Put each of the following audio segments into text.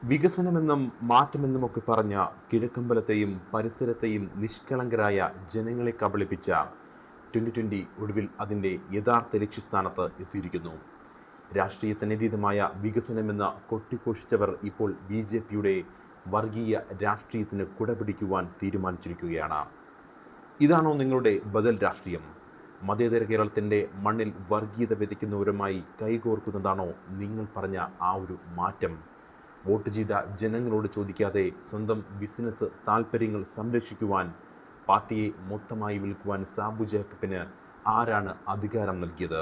വികസനമെന്നും മാറ്റമെന്നുമൊക്കെ പറഞ്ഞ കിഴക്കമ്പലത്തെയും പരിസരത്തെയും നിഷ്കളങ്കരായ ജനങ്ങളെ കബളിപ്പിച്ച 2020 ഒടുവിൽ അതിൻ്റെ യഥാർത്ഥ ലക്ഷ്യസ്ഥാനത്ത് എത്തിയിരിക്കുന്നു. രാഷ്ട്രീയത്തിനതീതമായ വികസനമെന്ന് കൊട്ടിഘോഷിച്ചവർ ഇപ്പോൾ BJPയുടെ വർഗീയ രാഷ്ട്രീയത്തിന് കുടപിടിക്കുവാൻ തീരുമാനിച്ചിരിക്കുകയാണ്. ഇതാണോ നിങ്ങളുടെ ബദൽ രാഷ്ട്രീയം? മതേതര കേരളത്തിൻ്റെ മണ്ണിൽ വർഗീയത വിതയ്ക്കുന്നവരുമായി കൈകോർക്കുന്നതാണോ നിങ്ങൾ പറഞ്ഞ ആ ഒരു മാറ്റം? വോട്ട് ചെയ്ത ജനങ്ങളോട് ചോദിക്കാതെ സ്വന്തം ബിസിനസ് താൽപ്പര്യങ്ങൾ സംരക്ഷിക്കുവാൻ പാർട്ടിയെ മൊത്തമായി വിൽക്കുവാൻ സാബു ജേക്കബിന് ആരാണ് അധികാരം നൽകിയത്?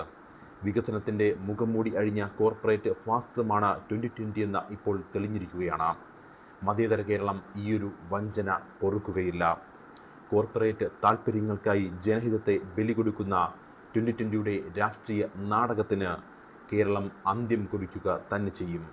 വികസനത്തിൻ്റെ മുഖംമൂടി അഴിഞ്ഞ കോർപ്പറേറ്റ് ഫാസിസമാണ് 2020 എന്ന ഇപ്പോൾ തെളിഞ്ഞിരിക്കുകയാണ്. മതേതര കേരളം ഈയൊരു വഞ്ചന പൊറുക്കുകയില്ല. കോർപ്പറേറ്റ് താൽപ്പര്യങ്ങൾക്കായി ജനഹിതത്തെ ബലികൊടുക്കുന്ന 2020യുടെ രാഷ്ട്രീയ നാടകത്തിന് കേരളം അന്ത്യം കുറിക്കുക തന്നെ ചെയ്യും.